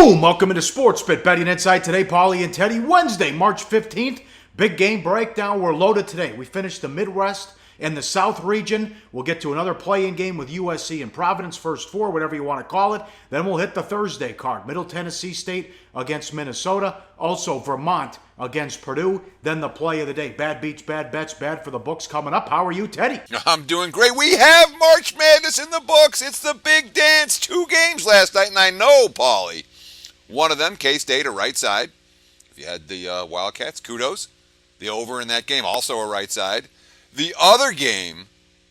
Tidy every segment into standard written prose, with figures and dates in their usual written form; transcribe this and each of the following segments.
Boom! Welcome into Sportsbook Betting Insight today, Paulie and Teddy. Wednesday, March 15th. Big game breakdown. We're loaded today. We finished the Midwest and the South region. We'll get to another play-in game with USC and Providence, first four, whatever you want to call it. Then we'll hit the Thursday card. Middle Tennessee State against Minnesota. Also Vermont against Purdue. Then the play of the day. Bad beats, bad bets, bad for the books coming up. How are you, Teddy? I'm doing great. We have March Madness in the books. It's the big dance. 2 games last night, and I know, Paulie, one of them, K-State, a right side. If you had the Wildcats, kudos. The over in that game, also a right side. The other game,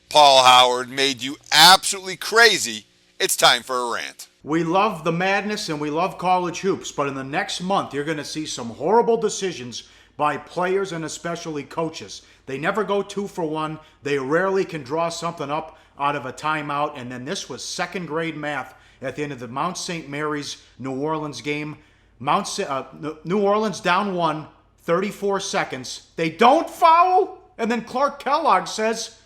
Paul Howard, made you absolutely crazy. It's time for a rant. We love the madness and we love college hoops, but in the next month, you're going to see some horrible decisions by players and especially coaches. They never go 2 for 1. They rarely can draw something up out of a timeout. And then this was second grade math at the end of the Mount St. Mary's New Orleans game. New Orleans down 1, 34 seconds. They don't foul. And then Clark Kellogg says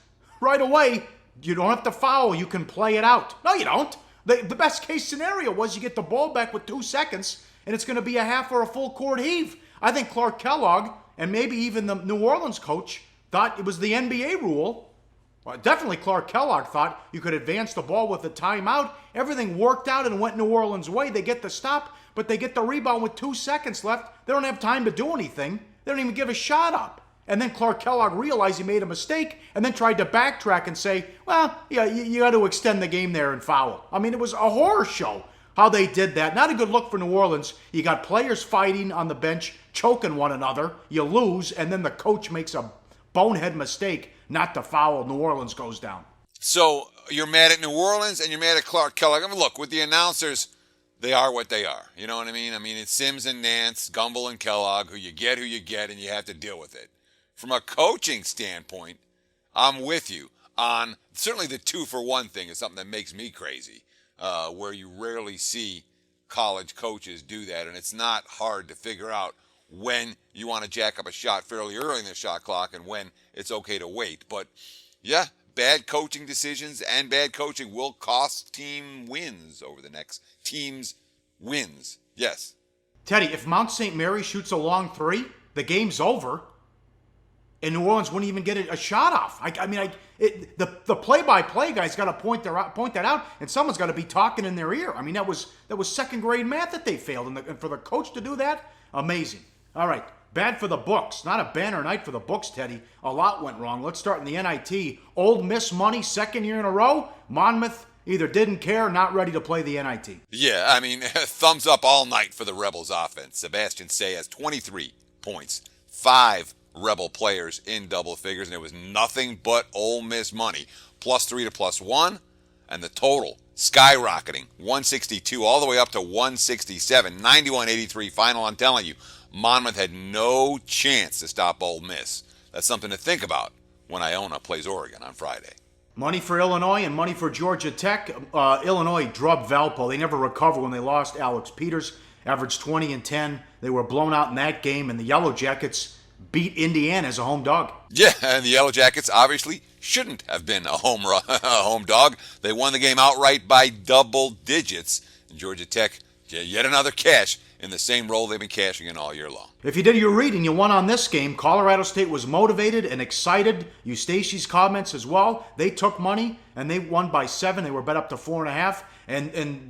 right away, you don't have to foul. You can play it out. No, you don't. The best case scenario was you get the ball back with 2 seconds, and it's going to be a half or a full court heave. I think Clark Kellogg, and maybe even the New Orleans coach, thought it was the NBA rule. Well, definitely Clark Kellogg thought you could advance the ball with a timeout. Everything worked out and went New Orleans' way. They get the stop, but they get the rebound with 2 seconds left. They don't have time to do anything. They don't even give a shot up. And then Clark Kellogg realized he made a mistake and then tried to backtrack and say, well, yeah, you got to extend the game there and foul. I mean, it was a horror show how they did that. Not a good look for New Orleans. You got players fighting on the bench, choking one another. You lose, and then the coach makes a bonehead mistake not to foul. New Orleans goes down. So you're mad at New Orleans and you're mad at Clark Kellogg. I mean, look, with the announcers, they are what they are. You know what I mean? I mean, it's Sims and Nance, Gumbel and Kellogg, who you get, and you have to deal with it. From a coaching standpoint, I'm with you on certainly the 2 for 1 thing is something that makes me crazy, where you rarely see college coaches do that, and it's not hard to figure out when you want to jack up a shot fairly early in the shot clock and when it's okay to wait. But, yeah, bad coaching decisions and bad coaching will cost team wins over the next team's wins. Yes. Teddy, if Mount St. Mary shoots a long 3, the game's over. And New Orleans wouldn't even get a shot off. The play-by-play guy's got to point that out, and someone's got to be talking in their ear. I mean, that was second grade math that they failed, and for the coach to do that, amazing. All right, bad for the books. Not a banner night for the books, Teddy. A lot went wrong. Let's start in the NIT. Old Miss money, second year in a row. Monmouth either didn't care or not ready to play the NIT. Yeah, I mean, thumbs up all night for the Rebels offense. Sebastian Say has 23 points, 5 Rebel players in double figures, and it was nothing but Ole Miss money. +3 to +1, and the total skyrocketing, 162 all the way up to 167, 91-83 final. I'm telling you, Monmouth had no chance to stop Ole Miss. That's something to think about when Iona plays Oregon on Friday. Money for Illinois and money for Georgia Tech. Illinois drubbed Valpo. They never recovered when they lost Alex Peters, averaged 20 and 10. They were blown out in that game, and the Yellow Jackets beat Indiana as a home dog. Yeah, and the Yellow Jackets obviously shouldn't have been a home dog. They won the game outright by double digits. And Georgia Tech, yet another cash in the same role they've been cashing in all year long. If you did your reading, you won on this game. Colorado State was motivated and excited. Eustachy's comments as well. They took money and they won by 7. They were bet up to 4.5. And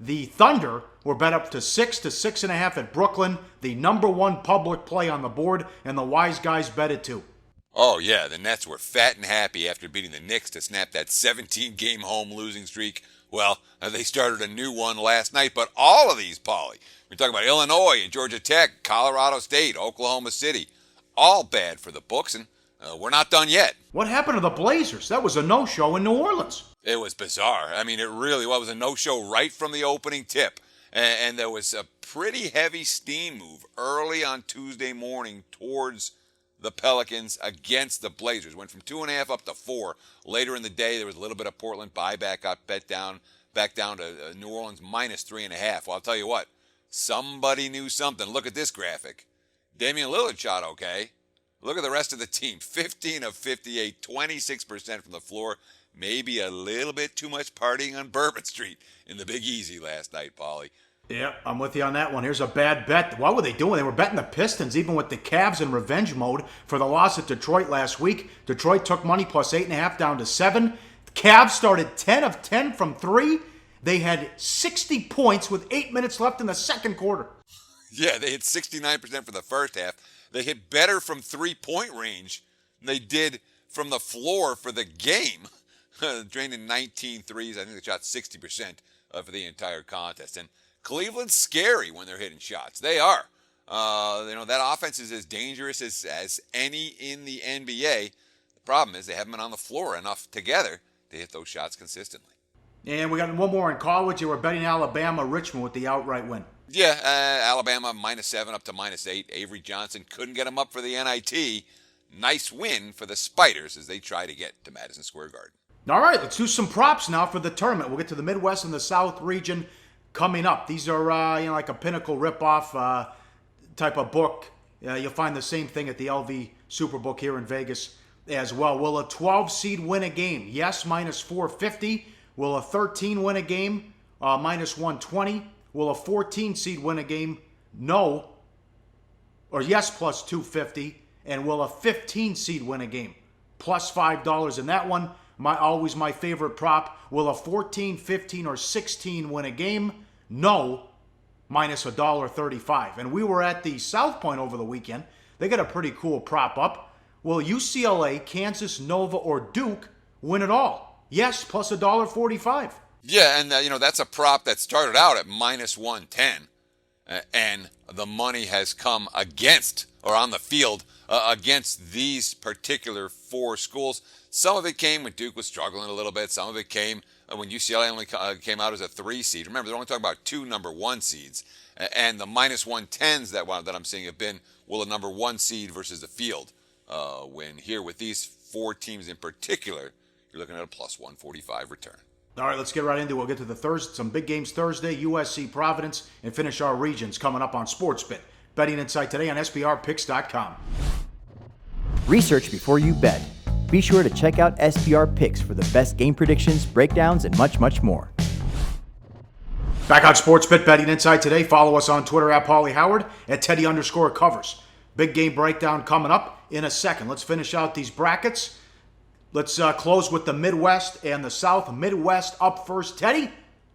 the Thunder were bet up to 6 to 6.5 at Brooklyn, the number 1 public play on the board, and the wise guys bet it too. Oh, yeah, the Nets were fat and happy after beating the Knicks to snap that 17-game home losing streak. Well, they started a new one last night, but all of these, Paulie, we're talking about Illinois and Georgia Tech, Colorado State, Oklahoma City, all bad for the books, and we're not done yet. What happened to the Blazers? That was a no-show in New Orleans. It was bizarre. I mean, it really was a no-show right from the opening tip. And there was a pretty heavy steam move early on Tuesday morning towards the Pelicans against the Blazers. Went from 2.5 up to 4. Later in the day, there was a little bit of Portland buyback, got back down to New Orleans -3.5. Well, I'll tell you what, somebody knew something. Look at this graphic. Damian Lillard shot okay. Look at the rest of the team. 15 of 58, 26% from the floor. Maybe a little bit too much partying on Bourbon Street in the Big Easy last night, Paulie. Yeah, I'm with you on that one. Here's a bad bet. What were they doing? They were betting the Pistons, even with the Cavs in revenge mode for the loss at Detroit last week. Detroit took money plus 8.5 down to 7. The Cavs started 10 of 10 from 3. They had 60 points with 8 minutes left in the second quarter. Yeah, they hit 69% for the first half. They hit better from three-point range than they did from the floor for the game. Drained in 19 threes. I think they shot 60% for the entire contest. And Cleveland's scary when they're hitting shots. They are. That offense is as dangerous as any in the NBA. The problem is they haven't been on the floor enough together to hit those shots consistently. And we got one more in college. They were betting Alabama, Richmond with the outright win. Yeah, Alabama -7 up to -8. Avery Johnson couldn't get them up for the NIT. Nice win for the Spiders as they try to get to Madison Square Garden. All right, let's do some props now for the tournament. We'll get to the Midwest and the South region coming up. These are like a Pinnacle ripoff type of book. You'll find the same thing at the LV Superbook here in Vegas as well. Will a 12 seed win a game? Yes, -450. Will a 13 win a game? -120. Will a 14 seed win a game? No. Or yes, plus 250. And will a 15 seed win a game? Plus $5 in that one. Always my favorite prop. Will a 14, 15, or 16 win a game? No. Minus $1.35. And we were at the South Point over the weekend. They got a pretty cool prop up. Will UCLA, Kansas, Nova, or Duke win it all? Yes, plus $1.45. Yeah, and that's a prop that started out at -110, and the money has come against, or on the field, against these particular four schools. Some of it came when Duke was struggling a little bit. Some of it came when UCLA only came out as a 3 seed. Remember, they're only talking about 2 number 1 seeds, and the -110s that I'm seeing have been, will a number 1 seed versus the field. When here with these 4 teams in particular, you're looking at a plus 145 return. All right, let's get right into it. We'll get to the some big games Thursday, USC, Providence, and finish our regions coming up on Sportsbook. Betting Insight today on SBRPicks.com. Research before you bet. Be sure to check out SBR Picks for the best game predictions, breakdowns, and much, much more. Back on Sportsbook Betting Insight today. Follow us on Twitter at Paulie Howard, at Teddy_covers. Big game breakdown coming up in a second. Let's finish out these brackets. Let's close with the Midwest and the South. Midwest up first. Teddy,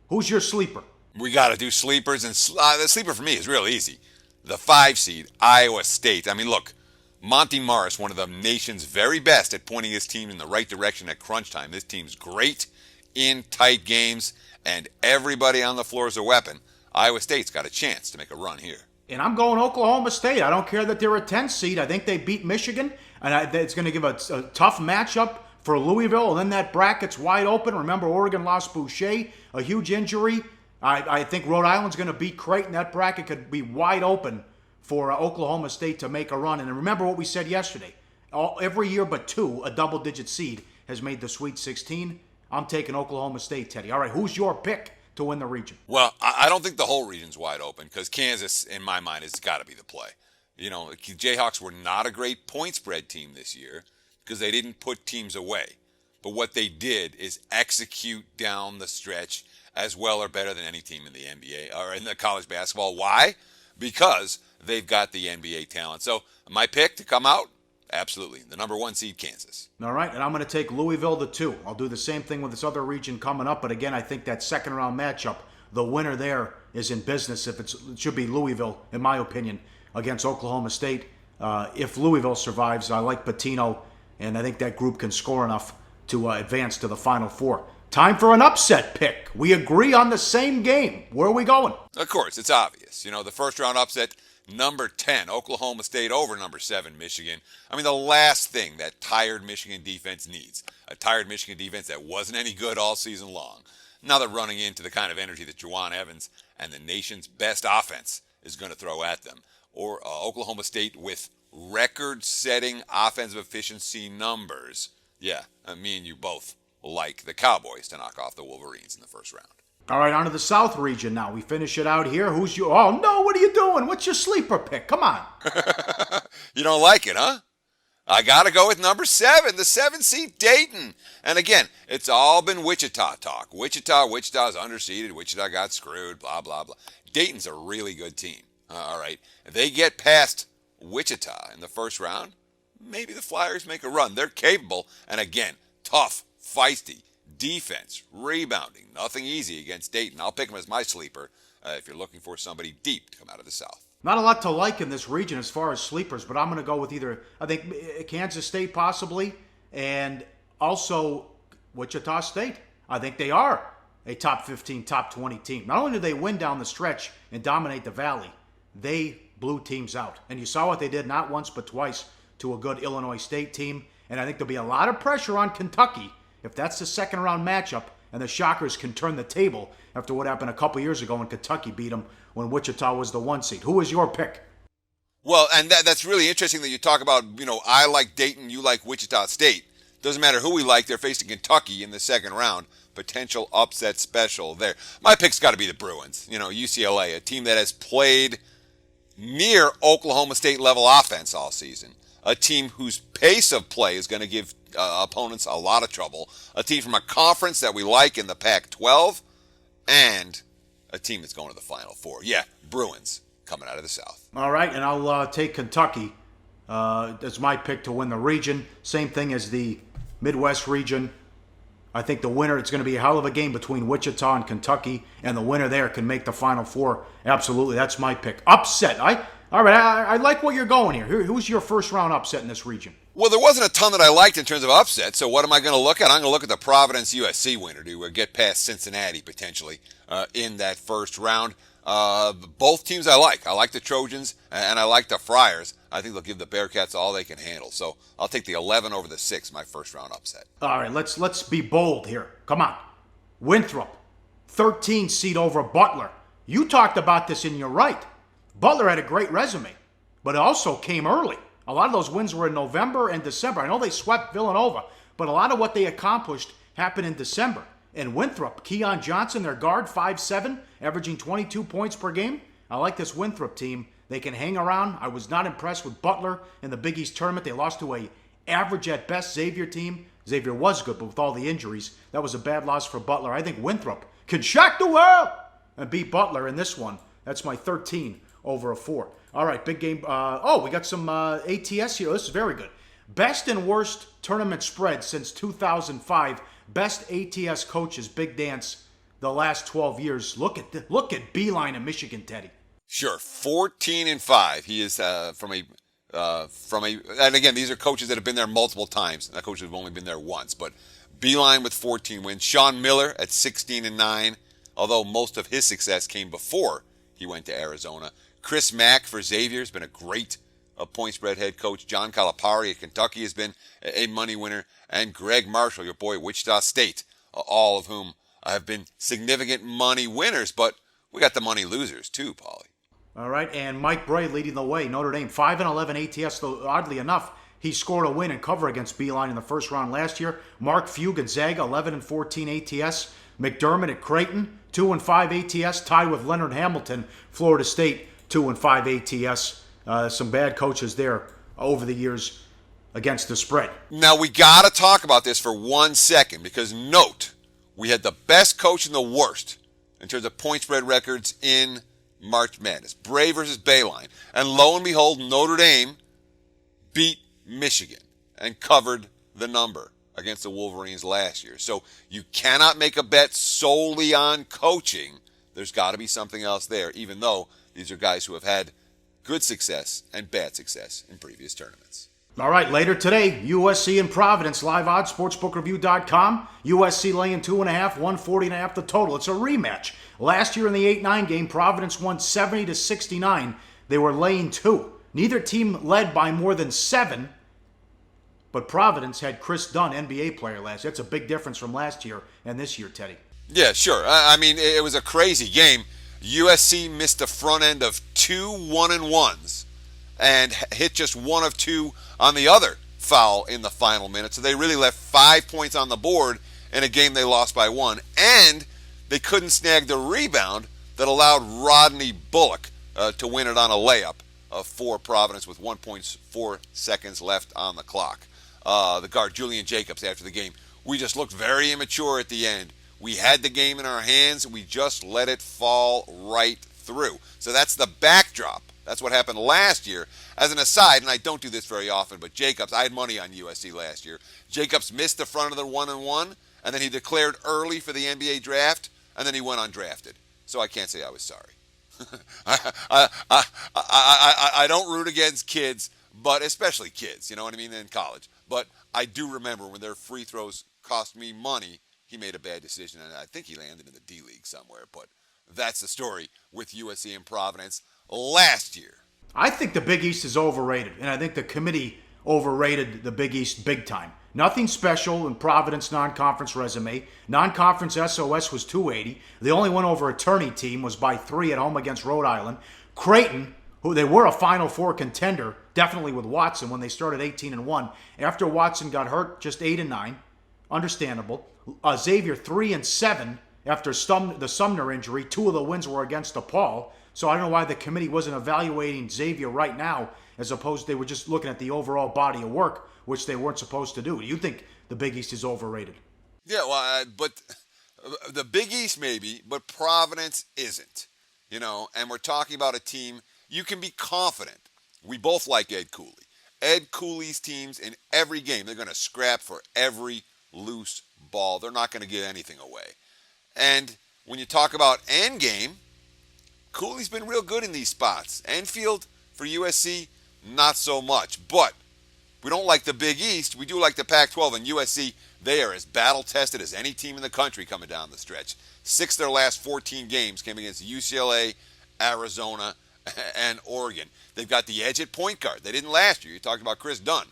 who's your sleeper? We got to do sleepers, and the sleeper for me is real easy. The 5 seed, Iowa State. I mean, look, Monty Morris, one of the nation's very best at pointing his team in the right direction at crunch time. This team's great in tight games, and everybody on the floor is a weapon. Iowa State's got a chance to make a run here. And I'm going Oklahoma State. I don't care that they're a 10 seed. I think they beat Michigan, and it's going to give a tough matchup for Louisville, and then that bracket's wide open. Remember, Oregon lost Boucher, a huge injury. I think Rhode Island's going to beat Creighton. That bracket could be wide open for Oklahoma State to make a run. And remember what we said yesterday. Every year but 2, a double-digit seed has made the Sweet 16. I'm taking Oklahoma State, Teddy. All right, who's your pick to win the region? Well, I don't think the whole region's wide open because Kansas, in my mind, has got to be the play. The Jayhawks were not a great point spread team this year because they didn't put teams away. But what they did is execute down the stretch as well or better than any team in the NBA or in the college basketball. Why? Because they've got the NBA talent. So my pick to come out, absolutely, the number 1 seed, Kansas. All right, and I'm going to take Louisville the 2. I'll do the same thing with this other region coming up. But again, I think that second round matchup, the winner there is in business. It should be Louisville, in my opinion, against Oklahoma State. If Louisville survives, I like Pitino. And I think that group can score enough to advance to the Final Four. Time for an upset pick. We agree on the same game. Where are we going? Of course, it's obvious. The first round upset, number 10, Oklahoma State over number 7, Michigan. I mean, the last thing that tired Michigan defense needs, a tired Michigan defense that wasn't any good all season long. Now they're running into the kind of energy that Juwan Evans and the nation's best offense is going to throw at them. Or Oklahoma State with record-setting offensive efficiency numbers. Yeah, me and you both like the Cowboys to knock off the Wolverines in the first round. All right, on to the South region now. We finish it out here. Who's your... Oh, no, what are you doing? What's your sleeper pick? Come on. You don't like it, huh? I got to go with number 7, the 7-seed Dayton. And again, it's all been Wichita talk. Wichita's underseeded. Wichita got screwed, blah, blah, blah. Dayton's a really good team. All right. If they get past Wichita in the first round, maybe the Flyers make a run. They're capable. And again, tough, feisty, defense, rebounding. Nothing easy against Dayton. I'll pick them as my sleeper if you're looking for somebody deep to come out of the South. Not a lot to like in this region as far as sleepers, but I'm going to go with either, I think, Kansas State possibly, and also Wichita State. I think they are a top 15, top 20 team. Not only did they win down the stretch and dominate the Valley, they blew teams out. And you saw what they did not once but twice to a good Illinois State team. And I think there'll be a lot of pressure on Kentucky if that's the second round matchup and the Shockers can turn the table after what happened a couple years ago when Kentucky beat them when Wichita was the 1 seed. Who was your pick? Well, and that's really interesting that you talk about, I like Dayton, you like Wichita State. Doesn't matter who we like, they're facing Kentucky in the second round. Potential upset special there. My pick's got to be the Bruins. UCLA, a team that has played near Oklahoma State level offense all season. A team whose pace of play is going to give opponents a lot of trouble. A team from a conference that we like in the Pac-12. And a team that's going to the Final Four. Yeah, Bruins coming out of the South. All right, and I'll take Kentucky as my pick to win the region. Same thing as the Midwest region. I think the winner, it's going to be a hell of a game between Wichita and Kentucky, and the winner there can make the Final Four. Absolutely, that's my pick. Upset. All right, I like where you're going here. Who's your first round upset in this region? Well, there wasn't a ton that I liked in terms of upset, so what am I going to look at? I'm going to look at the Providence USC winner to get past Cincinnati potentially in that first round. Both teams I like. I like the Trojans and I like the Friars. I think they'll give the Bearcats all they can handle. So I'll take the 11 over the 6, my first round upset. All right, let's be bold here. Come on. Winthrop, 13 seed over Butler. You talked about this and you're right. Butler had a great resume, but it also came early. A lot of those wins were in November and December. I know they swept Villanova, but a lot of what they accomplished happened in December. And Winthrop, Keon Johnson, their guard, 5'7", averaging 22 points per game. I like this Winthrop team. They can hang around. I was not impressed with Butler in the Big East tournament. They lost to a average at best Xavier team. Xavier was good, but with all the injuries, that was a bad loss for Butler. I think Winthrop can shock the world and beat Butler in this one. That's my 13 over a 4. All right, big game. We got some ATS here. This is very good. Best and worst tournament spread since 2005. Best ATS coaches, big dance, the last 12 years. Look at Beeline in Michigan, Teddy. Sure, 14-5. He is from a, and again, these are coaches that have been there multiple times. Not coaches who've only been there once, but Beeline with 14 wins. Sean Miller at 16-9, although most of his success came before he went to Arizona. Chris Mack for Xavier has been a great point spread head coach. John Calipari at Kentucky has been a money winner. And Greg Marshall, your boy, Wichita State, all of whom have been significant money winners. But we got the money losers too, Paulie. All right, and Mike Bray leading the way. Notre Dame, 5-11 ATS, though oddly enough, he scored a win and cover against Beeline in the first round last year. Mark Few, Gonzaga, 11-14 ATS. McDermott at Creighton, 2-5 ATS, tied with Leonard Hamilton, Florida State, 2-5 ATS. Some bad coaches there over the years against the spread. Now, we got to talk about this for 1 second because note, we had the best coach and the worst in terms of point spread records in March Madness. Bray versus Beeline. And lo and behold, Notre Dame beat Michigan and covered the number against the Wolverines last year. So you cannot make a bet solely on coaching. There's got to be something else there, even though these are guys who have had good success and bad success in previous tournaments. All right, later today, USC and Providence, live odds, sportsbookreview.com. USC laying 2.5, 140.5 the total. It's a rematch. Last year in the 8-9 game, Providence won 70-69. They were laying 2. Neither team led by more than 7, but Providence had Chris Dunn, NBA player last year. That's a big difference from last year and this year, Teddy. Yeah, sure. I mean, it was a crazy game. USC missed the front end of 2 1-and-1s and hit just 1 of 2 on the other foul in the final minute. So they really left 5 points on the board in a game they lost by 1. And they couldn't snag the rebound that allowed Rodney Bullock to win it on a layup for Providence with 1.4 seconds left on the clock. The guard, Julian Jacobs, after the game, we just looked very immature at the end. We had the game in our hands. We just let it fall right through. So that's the backdrop. That's what happened last year. As an aside, and I don't do this very often, but Jacobs, I had money on USC last year. Jacobs missed the front of the 1-1, and then he declared early for the NBA draft, and then he went undrafted. So I can't say I was sorry. I don't root against kids, but especially kids, you know what I mean, in college. But I do remember when their free throws cost me money, he made a bad decision, and I think he landed in the D League somewhere. But that's the story with USC and Providence last year. I think the Big East is overrated, and I think the committee overrated the Big East big time. Nothing special in Providence non-conference resume. Non-conference SOS was 280. They only went over a tourney team, was by 3 at home against Rhode Island. Creighton, who they were a Final Four contender, definitely with Watson when they started 18-1. After Watson got hurt, just 8-9. Understandable. Xavier 3-7 after the Sumner injury. 2 of the wins were against DePaul. So I don't know why the committee wasn't evaluating Xavier right now, as opposed they were just looking at the overall body of work, which they weren't supposed to do. You think the Big East is overrated? Yeah, well, but the Big East maybe, but Providence isn't. You know, and we're talking about a team you can be confident. We both like Ed Cooley. Ed Cooley's teams in every game, they're going to scrap for every loose ball. They're not going to give anything away. And when you talk about end game, Cooley's been real good in these spots. Enfield for USC, not so much. But we don't like the Big East. We do like the Pac-12. And USC, they are as battle-tested as any team in the country coming down the stretch. 6 of their last 14 games came against UCLA, Arizona, and Oregon. They've got the edge at point guard. They didn't last year. You talked about Chris Dunn.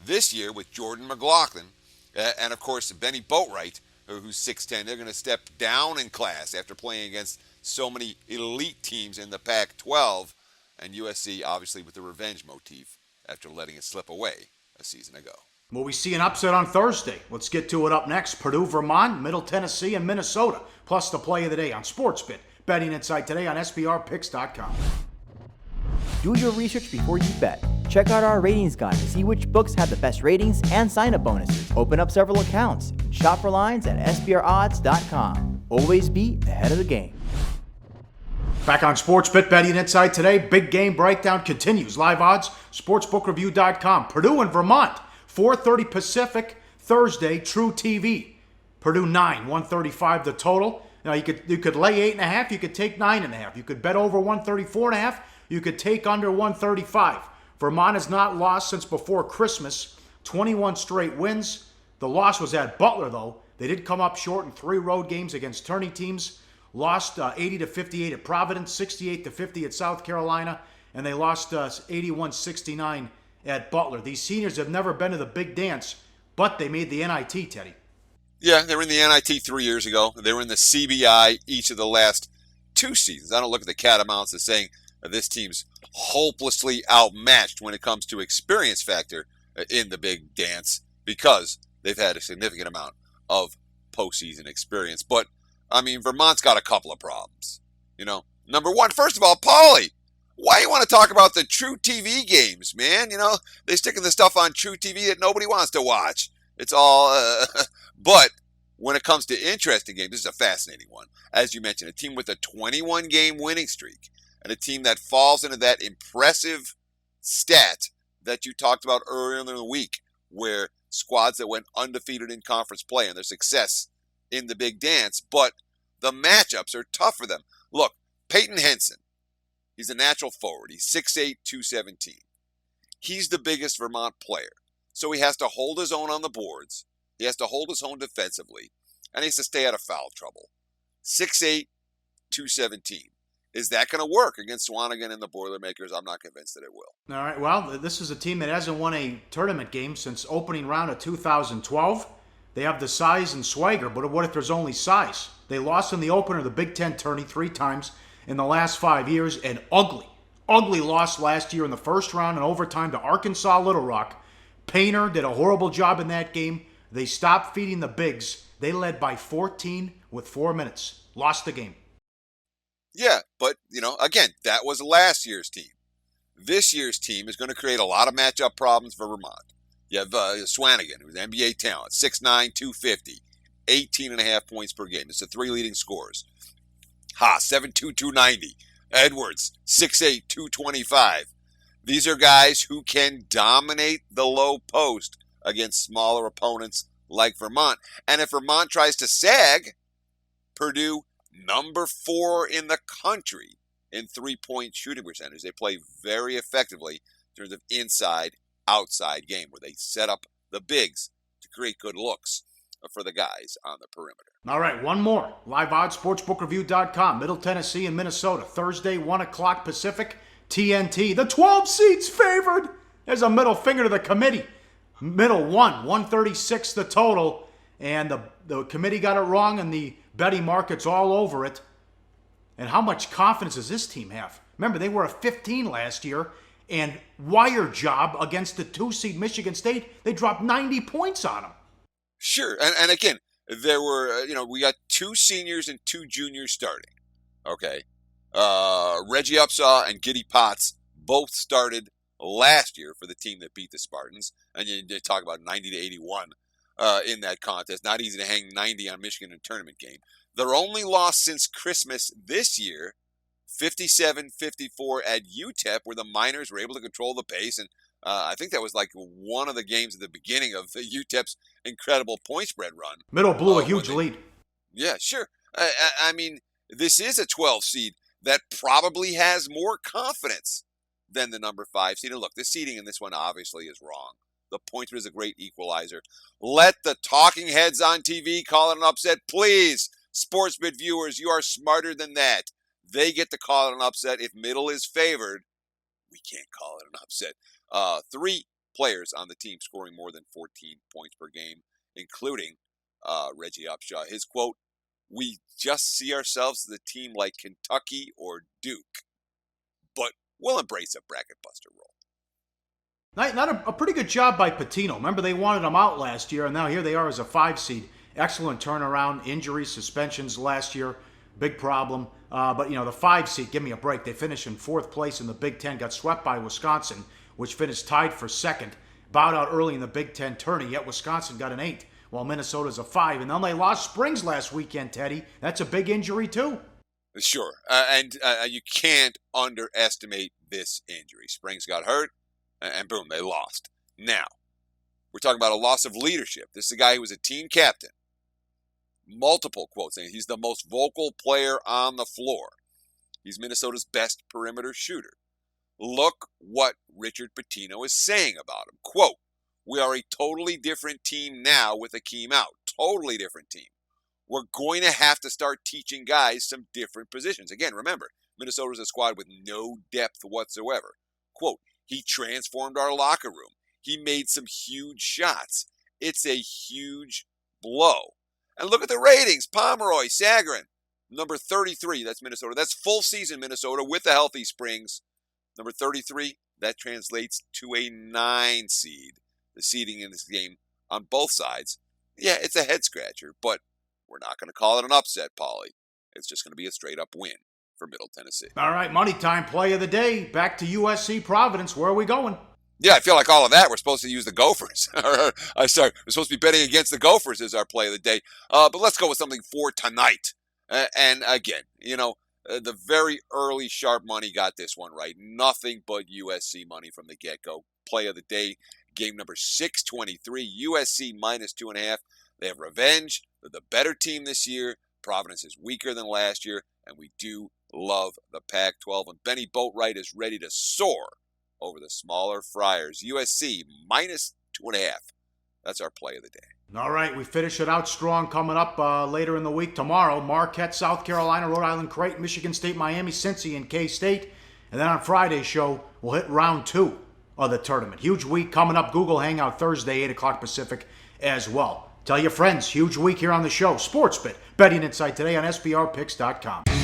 This year with Jordan McLaughlin and, of course, Benny Boatwright, who's 6'10", they're going to step down in class after playing against so many elite teams in the Pac-12, and USC obviously with the revenge motif after letting it slip away a season ago. Well, we see an upset on Thursday. Let's get to it up next. Purdue, Vermont, Middle Tennessee, and Minnesota, plus the play of the day on Sportsbit. Betting Insight today on SBRpicks.com. Do your research before you bet. Check out our ratings guide to see which books have the best ratings and sign-up bonuses. Open up several accounts and shop for lines at SBRodds.com. Always be ahead of the game. Back on Sportsbit Betting Insight today, big game breakdown continues. Live odds, sportsbookreview.com. Purdue and Vermont, 4:30 Pacific, Thursday, True TV. Purdue 9, 135 the total. Now you could lay 8.5, you could take 9.5. You could bet over 134.5, you could take under 135. Vermont has not lost since before Christmas, 21 straight wins. The loss was at Butler though. They did come up short in 3 road games against tourney teams. Lost 80-58 at Providence, 68-50 at South Carolina, and they lost 81-69 at Butler. These seniors have never been to the big dance, but they made the NIT, Teddy. Yeah, they were in the NIT 3 years ago. They were in the CBI each of the last 2 seasons. I don't look at the Catamounts as saying that this team's hopelessly outmatched when it comes to experience factor in the big dance because they've had a significant amount of postseason experience. But I mean, Vermont's got a couple of problems. You know, number one, first of all, Paulie, why you want to talk about the True TV games, man? You know, they sticking the stuff on True TV that nobody wants to watch. It's all, but when it comes to interesting games, this is a fascinating one. As you mentioned, a team with a 21-game winning streak and a team that falls into that impressive stat that you talked about earlier in the week, where squads that went undefeated in conference play and their success in the big dance, but the matchups are tough for them. Look, Peyton Henson, he's a natural forward. He's 6'8", 217. He's the biggest Vermont player, so he has to hold his own on the boards. He has to hold his own defensively, and he has to stay out of foul trouble. 6'8", 217. Is that going to work against Swanigan and the Boilermakers? I'm not convinced that it will. All right, well, this is a team that hasn't won a tournament game since opening round of 2012. They have the size and swagger, but what if there's only size? They lost in the opener of the Big Ten tourney 3 times in the last 5 years, and ugly loss last year in the first round in overtime to Arkansas Little Rock. Painter did a horrible job in that game. They stopped feeding the bigs. They led by 14 with 4 minutes. Lost the game. Yeah, but, you know, again, that was last year's team. this year's team is going to create a lot of matchup problems for Vermont. You have Swanigan, who's an NBA talent, 6'9", 250, 18.5 points per game. It's the three leading scorers. Haas, 7'2", 290. Edwards, 6'8", 225. These are guys who can dominate the low post against smaller opponents like Vermont. And if Vermont tries to sag, Purdue, number 4 in the country in three-point shooting percentage. They play very effectively in terms of inside-outside game, where they set up the bigs to create good looks for the guys on the perimeter. All right, one more. Live odds, sportsbookreview.com. Middle Tennessee and Minnesota. Thursday, 1 o'clock Pacific. TNT. The 12 seeds favored. There's a middle finger to the committee. Middle 136 the total. And the committee got it wrong, and the betting market's all over it. And how much confidence does this team have? Remember, they were a 15 last year, and wire job against the 2-seed Michigan State, they dropped 90 points on them. Sure, and again, there were, we got 2 seniors and 2 juniors starting, okay? Reggie Upsaw and Giddy Potts both started last year for the team that beat the Spartans, and you talk about 90 to 81 in that contest. Not easy to hang 90 on Michigan in a tournament game. Their only loss since Christmas this year, 57-54 at UTEP, where the Miners were able to control the pace, and I think that was like one of the games at the beginning of UTEP's incredible point spread run. Middle blew a huge lead. Yeah, sure. I mean, this is a 12 seed that probably has more confidence than the number 5 seed. And look, the seeding in this one obviously is wrong. The point spread is a great equalizer. Let the talking heads on TV call it an upset, please. Sportsbit viewers, you are smarter than that. They get to call it an upset. If Middle is favored, we can't call it an upset. 3 players on the team scoring more than 14 points per game, including Reggie Upshaw. His quote, "We just see ourselves as a team like Kentucky or Duke, but we'll embrace a bracket buster role." Not a pretty good job by Patino. Remember, they wanted him out last year, and now here they are as a 5 seed. Excellent turnaround. Injuries, suspensions last year, big problem. But, the 5 seed, give me a break. They finished in 4th place in the Big Ten, got swept by Wisconsin, which finished tied for 2nd. Bowed out early in the Big Ten tourney, yet Wisconsin got an 8, while Minnesota's a 5. And then they lost Springs last weekend, Teddy. That's a big injury, too. Sure. And you can't underestimate this injury. Springs got hurt, and boom, they lost. Now, we're talking about a loss of leadership. This is a guy who was a team captain. Multiple quotes saying he's the most vocal player on the floor. He's Minnesota's best perimeter shooter. Look what Richard Pitino is saying about him. Quote, "We are a totally different team now with Akeem out. Totally different team. We're going to have to start teaching guys some different positions." Again, remember, Minnesota's a squad with no depth whatsoever. Quote, "He transformed our locker room. He made some huge shots. It's a huge blow." And look at the ratings. Pomeroy, Sagarin, number 33, that's Minnesota. That's full season Minnesota with the healthy Springs. Number 33, that translates to a 9 seed. The seeding in this game on both sides. Yeah, it's a head scratcher, but we're not going to call it an upset, Paulie. It's just going to be a straight up win for Middle Tennessee. All right, money time play of the day. Back to USC Providence. Where are we going? Yeah, I feel like all of that, we're supposed to use the Gophers. We're supposed to be betting against the Gophers as our play of the day. But let's go with something for tonight. And again, the very early sharp money got this one right. Nothing but USC money from the get-go. Play of the day, game number 623, USC minus 2.5. They have revenge. They're the better team this year. Providence is weaker than last year, and we do love the Pac-12. And Benny Boatwright is ready to soar over the smaller Friars. USC minus 2.5. That's our play of the day. All right, we finish it out strong coming up later in the week tomorrow. Marquette, South Carolina, Rhode Island, Creighton, Michigan State, Miami, Cincy, and K-State. And then on Friday's show, we'll hit round 2 of the tournament. Huge week coming up. Google Hangout Thursday, 8 o'clock Pacific as well. Tell your friends, huge week here on the show. Sportsbit, betting insight today on SBRpicks.com.